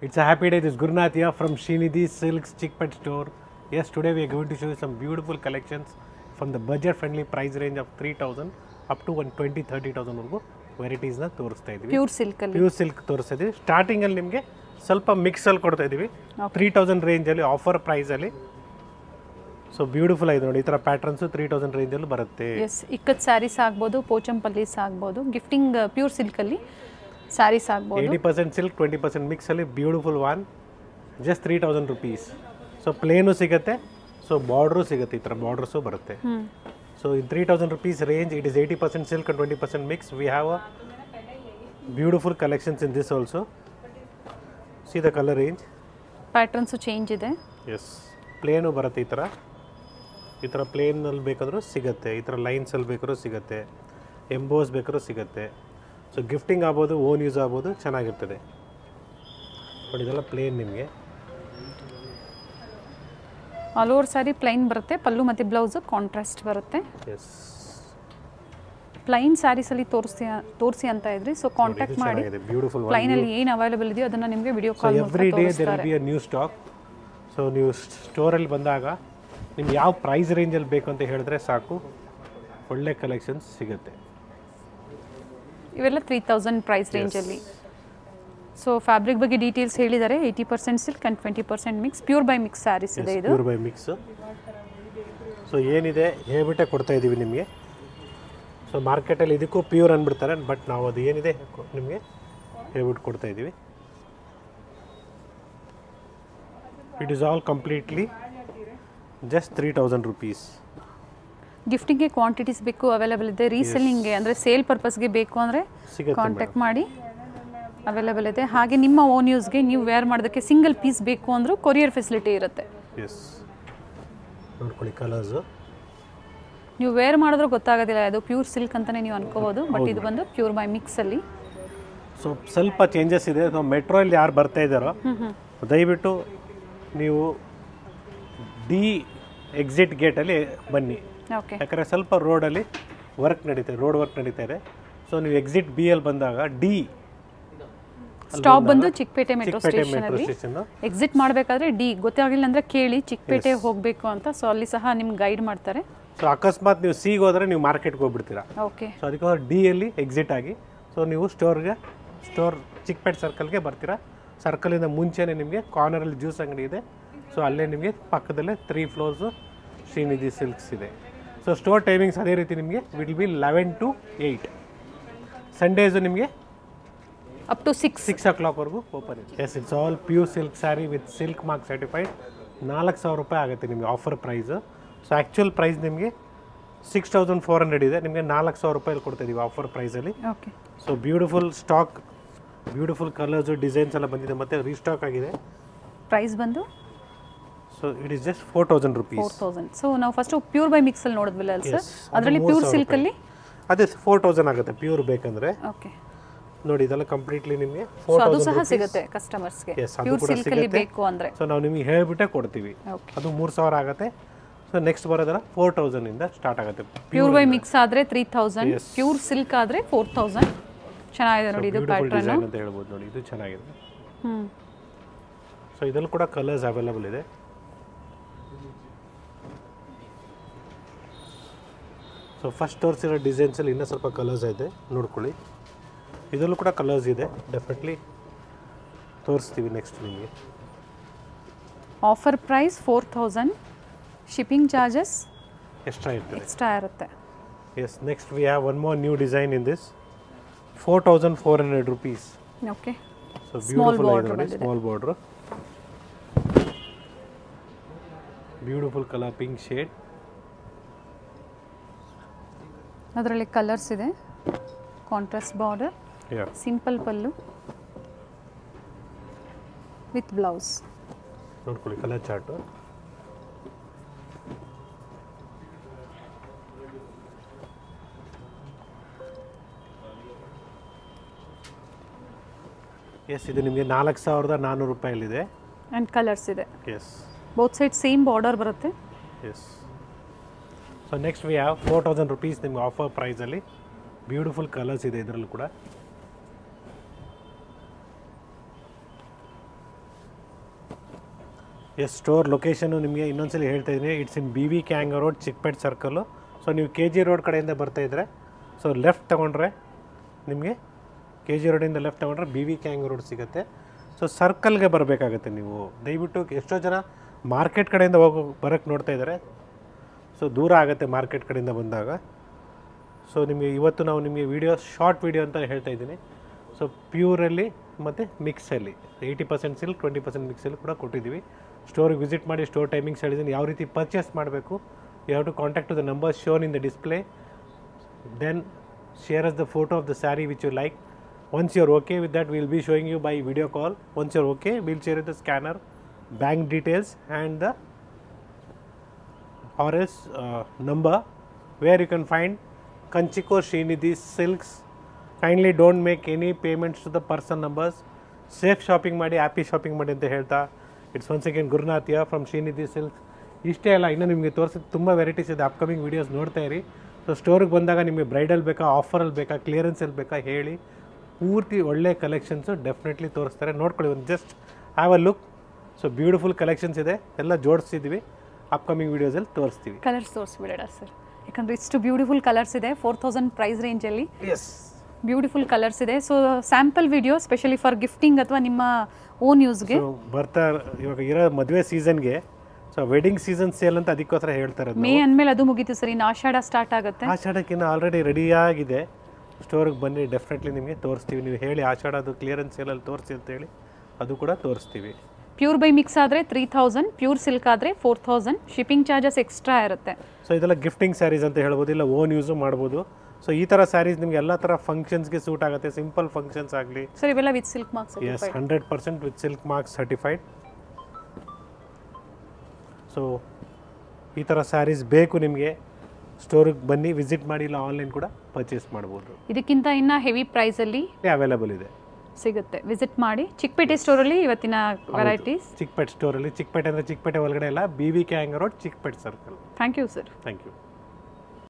It's a happy day. This is Gurnath here from Srinidhi Silks Chickpet store. Yes, today we are going to show you some beautiful collections from the budget friendly price range of 3000 up to 120-30,000 ವರೆಗೂ varieties ನ ತೋರಿಸ್ತಾ ಇದೀವಿ. Pure silk ತೋರಿಸ್ತಾ ಇದೀವಿ. Starting ಅಲ್ಲಿ ನಿಮಗೆ ಸ್ವಲ್ಪ mix ಅಲ್ಲಿ ಕೊಡ್ತಾ ಇದೀವಿ. 3000 ರೇಂಜ್ ಅಲ್ಲಿ ಆಫರ್ ಪ್ರೈಸ್ ಅಲ್ಲಿ. ಸೊ ಬ್ಯೂಟಿಫುಲ್ ಆಗಿದೆ ನೋಡಿ, ಈ ತರ ಪ್ಯಾಟರ್ನ್ಸ್ 3000 ರೇಂಜ್ ಅಲ್ಲಿ ಬರುತ್ತೆ. ಎಸ್, ಇಕ್ಕತ್ ಸ್ಯಾರೀಸ್ ಆಗ್ಬೋದು, ಪೋಚಂಪಲ್ಲೀಸ್ ಆಗ್ಬೋದು, ಗಿಫ್ಟಿಂಗ್ ಪ್ಯೂರ್ ಸಿಲ್ಕ್ ಅಲ್ಲಿ ಸ್ಯಾರೀಸ್ ಆಗ್ಬೋದು. 80% ಸಿಲ್ಕ್ 20% ಮಿಕ್ಸ್ ಅಲ್ಲಿ beautiful one, just 3000 rupees. So plain ಸಿಗುತ್ತೆ, ಸೊ ಬಾರ್ಡರು ಸಿಗುತ್ತೆ, ಈ ಥರ ಬಾರ್ಡರ್ಸು ಬರುತ್ತೆ. So in 3000 rupees range, it is 80% silk and 20% mix. We have a beautiful collections in this also. See the color range. Patterns change ಇದೆ. S, plain ಬರುತ್ತೆ, ಈ ಥರ ಪ್ಲೇನಲ್ಲಿ ಬೇಕಾದರೂ ಸಿಗುತ್ತೆ, ಈ ಥರ ಲೈನ್ಸಲ್ಲಿ ಬೇಕಾದ್ರೂ ಸಿಗುತ್ತೆ, ಎಂಬೋಸ್ ಬೇಕಾದ್ರೂ ಸಿಗುತ್ತೆ. ಸೊ ಗಿಫ್ಟಿಂಗ್ ಆಗ್ಬೋದು, ಓನ್ ಯೂಸ್ ಆಗ್ಬೋದು, ಚೆನ್ನಾಗಿರ್ತದೆ ನೋಡಿ. ಇದೆಲ್ಲ ಪ್ಲೇನ್ ನಿಮಗೆ ಆಲ್ ಓವರ್ ಸ್ಯಾರಿ ಪ್ಲೈನ್ ಬರುತ್ತೆ, ಪಲ್ಲು ಮತ್ತು ಬ್ಲೌಸು ಕಾಂಟ್ರಾಸ್ಟ್ ಬರುತ್ತೆ. ಎಸ್, ಪ್ಲೈನ್ ಸ್ಯಾರೀಸಲ್ಲಿ ತೋರಿಸಿ ಅಂತ ಇದ್ರಿ. ಸೊ ಕಾಂಟ್ಯಾಕ್ಟ್ ಮಾಡಿ, ಪ್ಲೈನಲ್ಲಿ ಏನು ಅವೈಲೇಬಲ್ ಇದೆಯೋ ಅದನ್ನು ನಿಮಗೆ video call every day there will be a new stock. So ನೀವು ಸ್ಟೋರಲ್ಲಿ ಬಂದಾಗ ನಿಮ್ಗೆ ಯಾವ ಪ್ರೈಸ್ ರೇಂಜಲ್ಲಿ ಬೇಕು ಅಂತ ಹೇಳಿದ್ರೆ ಸಾಕು, ಒಳ್ಳೆ ಕಲೆಕ್ಷನ್ಸ್ ಸಿಗುತ್ತೆ. ಇವೆಲ್ಲ 3000 ಪ್ರೈಸ್ ರೇಂಜಲ್ಲಿ. ಸೊ ಫ್ಯಾಬ್ರಿಕ್ ಬಗ್ಗೆ ಡೀಟೇಲ್ಸ್ ಹೇಳಿದ್ದಾರೆ. 80% silk and 20% mix, pure by mix saris ಇದೆ ಇದು. Pure by mix. ಸೊ ಏನಿದೆ ಹೇಳ್ಬಿಟ್ಟೆ ಕೊಡ್ತಾ ಇದ್ದೀವಿ ನಿಮಗೆ. ಸೊ ಮಾರ್ಕೆಟಲ್ಲಿ ಇದಕ್ಕೂ ಪ್ಯೂರ್ ಅಂದ್ಬಿಡ್ತಾರೆ, ಬಟ್ ನಾವು ಅದು ಏನಿದೆ ನಿಮಗೆ ಹೇಳ್ಬಿಟ್ಟು ಕೊಡ್ತಾ ಇದ್ದೀವಿ. It is all completely just 3000 rupees. ಗಿಫ್ಟಿಂಗ್ಗೆ ಕ್ವಾಂಟಿಟೀಸ್ ಬೇಕು, ಅವೈಲೇಬಲ್ ಇದೆ. ರೀಸೆಲ್ಲಿಂಗ್ಗೆ ಅಂದರೆ ಸೇಲ್ ಪರ್ಪಸ್ಗೆ ಬೇಕು ಅಂದರೆ ಕಾಂಟ್ಯಾಕ್ಟ್ ಮಾಡಿ, ಅವೈಲೇಬಲ್ ಇದೆ. ಹಾಗೆ ನಿಮ್ಮ ಓನ್ ಯೂಸ್ಗೆ ನೀವು ವೇರ್ ಮಾಡೋದಕ್ಕೆ ಸಿಂಗಲ್ ಪೀಸ್ ಬೇಕು ಅಂದರೂ ಕೊರಿಯರ್ ಫೆಸಿಲಿಟಿ ಇರುತ್ತೆ. ಎಸ್, ನೋಡ್ಕೊಳ್ಳಿ ಕಲರ್ಸು. ನೀವು ವೇರ್ ಮಾಡಿದ್ರೂ ಗೊತ್ತಾಗೋದಿಲ್ಲ ಅದು ಪ್ಯೂರ್ ಸಿಲ್ಕ್ ಅಂತಲೇ ನೀವು ಅನ್ಕೋಬೋದು, ಬಟ್ ಇದು ಬಂದು ಪ್ಯೂರ್ ಬೈ ಮಿಕ್ಸಲ್ಲಿ. ಸೊ ಸ್ವಲ್ಪ ಚೇಂಜಸ್ ಇದೆ. ಸೊ ಮೆಟ್ರೋಲ್ಲಿ ಯಾರು ಬರ್ತಾ ಇದ್ದಾರೋ ದಯವಿಟ್ಟು ನೀವು ಡಿ ಎಕ್ಸಿಟ್ ಗೇಟಲ್ಲಿ ಬನ್ನಿ. ಯಾಕಂದರೆ ಸ್ವಲ್ಪ ರೋಡಲ್ಲಿ ರೋಡ್ ವರ್ಕ್ ನಡೀತಾ ಇದೆ. ಸೊ ನೀವು ಎಕ್ಸಿಟ್ ಬಿ ಅಲ್ಲಿ ಬಂದಾಗ ಡಿ ಸ್ಟಾಪ್ ಬಂದು ಚಿಕ್ಕಪೇಟೆ ಮೆಟ್ರೋ ಸ್ಟೇಷನ್ ಎಕ್ಸಿಟ್ ಮಾಡಬೇಕಾದ್ರೆ ಡಿ ಗೊತ್ತಾಗಲಿಲ್ಲ ಅಂದರೆ ಕೇಳಿ ಚಿಕ್ಕಪೇಟೆ ಹೋಗಬೇಕು ಅಂತ. ಸೊ ಅಲ್ಲಿ ಸಹ ನಿಮ್ಗೆ ಗೈಡ್ ಮಾಡ್ತಾರೆ. ಸೊ ಅಕಸ್ಮಾತ್ ನೀವು ಸಿಗೆ ಹೋದರೆ ನೀವು ಮಾರ್ಕೆಟ್ಗೆ ಹೋಗ್ಬಿಡ್ತೀರಾ. ಓಕೆ, ಸೊ ಅದಕ್ಕೋಸ್ಕರ ಡಿ ಅಲ್ಲಿ ಎಕ್ಸಿಟ್ ಆಗಿ, ಸೊ ನೀವು ಸ್ಟೋರ್ ಚಿಕ್ಕಪೇಟೆ ಸರ್ಕಲ್ಗೆ ಬರ್ತೀರಾ. ಸರ್ಕಲಿಂದ ಮುಂಚೆನೇ ನಿಮಗೆ ಕಾರ್ನರಲ್ಲಿ ಜ್ಯೂಸ್ ಅಂಗಡಿ ಇದೆ. ಸೊ ಅಲ್ಲೇ ನಿಮಗೆ ಪಕ್ಕದಲ್ಲೇ 3 floors ಶ್ರೀನಿಧಿ ಸಿಲ್ಕ್ಸ್ ಇದೆ. ಸೊ ಸ್ಟೋರ್ ಟೈಮಿಂಗ್ಸ್ ಅದೇ ರೀತಿ ನಿಮಗೆ ವಿಲ್ ಬಿ 11 to 8. ಸಂಡೇಸು ನಿಮಗೆ ಅಪ್ ಟು 6 o'clock ವರೆಗೂ ಓಪನ್ ಇದೆ. Yes, it's all pure silk sari with silk mark certified. 4000 ರೂಪಾಯಿ ಆಗುತ್ತೆ ನಿಮಗೆ offer price. So actual price ನಿಮಗೆ 6400 ಇದೆ, ನಿಮಗೆ 4000 ರೂಪಾಯಿ ಕೊಡ್ತಾ ಇದೀವಿ ಆಫರ್ ಪ್ರೈಸಲ್ಲಿ. Okay, so beautiful stock, beautiful colours, designs ಎಲ್ಲ ಬಂದಿದೆ, ಮತ್ತೆ ರೀಸ್ಟಾಕ್ ಆಗಿದೆ. ಪ್ರೈಸ್ ಬಂದು so it is just 4000 rupees. 4000. So ನಾವು ಫಸ್ಟ್ ಪ್ಯೂರ್ ಬೈ ಮಿಕ್ಸ್ ಅಲ್ಲಿ ನೋಡಿದ್ವಲ್ಲ ಸರ್, ಅದರಲ್ಲಿ ಪ್ಯೂರ್ ಸಿಲ್ಕ್ ಅಲ್ಲಿ ಅದೇ 4000 ಆಗುತ್ತೆ ಪ್ಯೂರ್ ಬೇಕಂದ್ರೆ. ಓಕೆ, ನೋಡಿ ಇದೆಲ್ಲ ಕಂಪ್ಲೀಟ್ಲಿ ನಿಮಗೆ ಅದು ಸಹ ಸಿಗುತ್ತೆ ಕಸ್ಟಮರ್ಸ್ಗೆ ಪ್ಯೂರ್ ಸಿಲ್ಕ್ ಅಲ್ಲಿ ಬೇಕು ಅಂದ್ರೆ. ಸೊ ನಾವು ನಿಮಗೆ ಹೇಳ್ಬಿಟ್ಟೆ ಕೊಡ್ತೀವಿ. ಅದು 3000 ಆಗುತ್ತೆ. ಸೊ ನೆಕ್ಸ್ಟ್ ಬರೋದಲ್ಲ 4000 ಇಂದ ಸ್ಟಾರ್ಟ್ ಆಗುತ್ತೆ. ಪ್ಯೂರ್ ಬೈ ಮಿಕ್ಸ್ ಆದ್ರೆ 3000, ಪ್ಯೂರ್ ಸಿಲ್ಕ್ ಆದ್ರೆ 4000. ಚೆನ್ನಾಗಿದೆ ನೋಡಿ ಇದು ಪ್ಯಾಟರ್ನ್ ಅಂತ ಹೇಳ್ಬೋದು. ನೋಡಿ ಇದು ಚೆನ್ನಾಗಿದೆ. ಸೊ ಇದರಲ್ಲಿ ಕೂಡ ಕಲರ್ಸ್ ಅವೈಲೇಬಲ್ ಇದೆ. ಸೊ ಫಸ್ಟ್ ತೋರಿಸಿರೋ ಡಿಸೈನ್ಸಲ್ಲಿ ಇನ್ನೂ ಸ್ವಲ್ಪ ಕಲರ್ಸ್ ಇದೆ, ನೋಡ್ಕೊಳ್ಳಿ. ಇದರಲ್ಲೂ ಕೂಡ ಕಲರ್ಸ್ ಇದೆ, ಡೆಫಿನೆಟ್ಲಿ ತೋರಿಸ್ತೀವಿ ನೆಕ್ಸ್ಟ್ ನಿಮಗೆ. Offer price 4000, shipping charges extra ಇರುತ್ತೆ. Yes, next we have one more new design in this 4400 rupees. Okay, so beautiful ಆಗಿದೆ ನೋಡಿ, small border, beautiful colour, pink shade. ಅದರಲ್ಲಿ ಕಲರ್ಸ್ ಇದೆ, contrast border, simple pallu with blouse. ನೋಡ್ಕೊಳ್ಳಿ colour chart. Yes, ಇದು ನಿಮಗೆ 4400 ರೂಪಾಯಿಲಿದೆ and colours ಇದೆ. Yes, both side same border ಬರುತ್ತೆ. Yes, so next we have 4000 rupees ನಿಮ್ಗೆ ಆಫರ್ ಪ್ರೈಸಲ್ಲಿ. ಬ್ಯೂಟಿಫುಲ್ ಕಲರ್ಸ್ ಇದೆ ಇದರಲ್ಲೂ ಕೂಡ. ಎಸ್ ಸ್ಟೋರ್ ಲೊಕೇಶನು ನಿಮಗೆ ಇನ್ನೊಂದ್ಸಲಿ ಹೇಳ್ತಾ ಇದ್ದೀನಿ. It's in BV K Iyengar road, Chickpet circle. So ನೀವು KG ರೋಡ್ ಕಡೆಯಿಂದ ಬರ್ತಾಯಿದ್ರೆ ಸೊ ಲೆಫ್ಟ್ ತೊಗೊಂಡ್ರೆ ನಿಮಗೆ KG ರೋಡಿಂದ ಲೆಫ್ಟ್ ತೊಗೊಂಡ್ರೆ BV ಕೆ ಹ್ಯಾಂಗರ್ ರೋಡ್ ಸಿಗುತ್ತೆ. ಸೊ ಸರ್ಕಲ್ಗೆ ಬರಬೇಕಾಗುತ್ತೆ ನೀವು. ದಯವಿಟ್ಟು ಎಷ್ಟೋ ಜನ ಮಾರ್ಕೆಟ್ ಕಡೆಯಿಂದ ಬರೋಕ್ಕೆ ನೋಡ್ತಾ ಇದ್ದಾರೆ. ಸೊ ದೂರ ಆಗುತ್ತೆ ಮಾರ್ಕೆಟ್ ಕಡೆಯಿಂದ ಬಂದಾಗ. ಸೊ ನಿಮಗೆ ಇವತ್ತು ನಾವು ನಿಮಗೆ ಶಾರ್ಟ್ ವೀಡಿಯೋ ಅಂತ ಹೇಳ್ತಾ ಇದ್ದೀನಿ. ಸೊ ಪ್ಯೂರಲ್ಲಿ ಮತ್ತು ಮಿಕ್ಸಲ್ಲಿ 80% ಸಿಲ್ಕ್ 20% ಮಿಕ್ಸಲ್ಲಿ ಕೂಡ ಕೊಟ್ಟಿದ್ದೀವಿ. ಸ್ಟೋರಿಗೆ ವಿಸಿಟ್ ಮಾಡಿ ಸ್ಟೋರ್ ಟೈಮಿಂಗ್ಸ್ ಹೇಳಿದ್ದೀನಿ, ಯಾವ ರೀತಿ ಪರ್ಚೇಸ್ ಮಾಡಬೇಕು. You have to contact to the number shown in the display. Then share us the photo of the sari which you like. Once you are okay with that will be showing you by video call. Once you are okay will share the scanner, bank details and the RS number where you can find Kanchiko Srinidhi Silks. Kindly don't make any payments to the person numbers. Safe shopping ಮಾಡಿ, happy shopping ಮಾಡಿ ಅಂತ ಹೇಳ್ತಾ, it's once again Gurunath here from Srinidhi silks. ಇಷ್ಟೇ ಅಲ್ಲ, ಇನ್ನೂ ನಿಮಗೆ ತೋರಿಸಿದ ತುಂಬ ವೆರೈಟೀಸ್ ಇದೆ. ಅಪ್ಕಮಿಂಗ್ ವೀಡಿಯೋಸ್ ನೋಡ್ತಾ ಇರಿ. ಸೊ ಸ್ಟೋರಿಗೆ ಬಂದಾಗ ನಿಮಗೆ ಬ್ರೈಡಲ್ ಬೇಕಾ, ಆಫರಲ್ಲಿ ಬೇಕಾ, ಕ್ಲಿಯರೆನ್ಸಲ್ಲಿ ಬೇಕಾ ಹೇಳಿ, ಪೂರ್ತಿ ಒಳ್ಳೆ ಕಲೆಕ್ಷನ್ಸು ಡೆಫಿನೆಟ್ಲಿ ತೋರಿಸ್ತಾರೆ. ನೋಡ್ಕೊಳ್ಳಿ, ಒಂದು just have a look. So beautiful collections ಇದೆ, ಎಲ್ಲ ಜೋಡಿಸಿದ್ದೀವಿ. ಅಪ್ಕಮಿಂಗ್ ವೀಡಿಯೋಸಲ್ಲಿ ತೋರಿಸ್ತೀವಿ. ಕಲರ್ಸ್ ತೋರಿಸ್ಬಿಡೋಣ ಸರ್, ಯಾಕಂದರೆ ಇಷ್ಟು ಬ್ಯೂಟಿಫುಲ್ ಕಲರ್ಸ್ ಇದೆ 4000 ಪ್ರೈಸ್ ರೇಂಜಲ್ಲಿ. ಎಸ್, ಬ್ಯೂಟಿಫುಲ್ ಕಲರ್ಸ್ ಇದೆ. So sample video specially for gifting ಅಥವಾ ನಿಮ್ಮ ಓನ್ ಯೂಸ್ಗೆ. ಬರ್ತಾ ಇವಾಗ ಇರೋ ಮದುವೆ ಸೀಸನ್ಗೆ, ಸೊ ವೆಡ್ಡಿಂಗ್ ಸೀಸನ್ ಸೇಲ್ ಅಂತ ಅದಕ್ಕೋಸ್ಕರ ಹೇಳ್ತಾರೆ. ಮೇ ಅಂದಮೇಲೆ ಅದು ಮುಗೀತು ಸರ್, ಇನ್ನು ಆಷಾಢ ಸ್ಟಾರ್ಟ್ ಆಗುತ್ತೆ. ಆಷಾಢಕ್ಕಿಂತ ಆಲ್ರೆಡಿ ರೆಡಿಯಾಗಿದೆ. ಸ್ಟೋರಿಗೆ ಬನ್ನಿ, ಡೆಫಿನೆಟ್ಲಿ ನಿಮಗೆ ತೋರಿಸ್ತೀವಿ. ನೀವು ಹೇಳಿ ಆಷಾಢದ್ದು ಕ್ಲಿಯರೆನ್ಸ್ ಸೇಲಲ್ಲಿ ತೋರಿಸಿ ಅಂತ ಹೇಳಿ, ಅದು ಕೂಡ ತೋರಿಸ್ತೀವಿ. ಪ್ಯೂರ್ ಬೈ ಮಿಕ್ಸ್ ಆದರೆ 3000, ಪ್ಯೂರ್ ಸಿಲ್ಕ್ ಆದರೆ 4000. ಶಿಪ್ಪಿಂಗ್ ಚಾರ್ಜಸ್ ಎಕ್ಸ್ಟ್ರಾ ಇರುತ್ತೆ. ಸೊ ಇದೆಲ್ಲ ಗಿಫ್ಟಿಂಗ್ ಸ್ಯಾರೀಸ್ ಅಂತ ಹೇಳ್ಬೋದು, ಇಲ್ಲ ಓನ್ ಯೂಸು ಮಾಡ್ಬೋದು. ಸೊ ಈ ಥರ ಸ್ಯಾರೀಸ್ ನಿಮಗೆ ಎಲ್ಲ ಥರ ಫಂಕ್ಷನ್ಸ್ಗೆ ಸೂಟ್ ಆಗುತ್ತೆ. ಸಿಂಪಲ್ ಫಂಕ್ಷನ್ಸ್ ಆಗಲಿ. ಸರ್ ಇವೆಲ್ಲ with silk marks? Yes, 100% with silk marks certified. So ಈ ಥರ ಸ್ಯಾರೀಸ್ ಬೇಕು ನಿಮಗೆ, ಸ್ಟೋರಿಗೆ ಬನ್ನಿ, ವಿಸಿಟ್ ಮಾಡಿ, ಇಲ್ಲ ಆನ್ಲೈನ್ ಕೂಡ ಪರ್ಚೇಸ್ ಮಾಡ್ಬೋದು. ಇದಕ್ಕಿಂತ ಇನ್ನೂ ಹೆವಿ ಪ್ರೈಸಲ್ಲಿ ಅವೈಲೇಬಲ್ ಇದೆ, ಸಿಗುತ್ತೆ. ವಿಸಿಟ್ ಮಾಡಿ. ಚಿಕ್ಕಪೇಟೆ ಸ್ಟೋರಲ್ಲಿ ಇವತ್ತಿನ ವೆರೈಟೀಸ್. ಚಿಕ್ಕಪೇಟೆ ಸ್ಟೋರಲ್ಲಿ, ಚಿಕ್ಕಪೇಟೆ ಅಂದರೆ ಚಿಕ್ಕಪೇಟೆ ಒಳಗಡೆ ಎಲ್ಲ, BV K Iyengar road, Chickpet circle. Thank you sir. Thank you.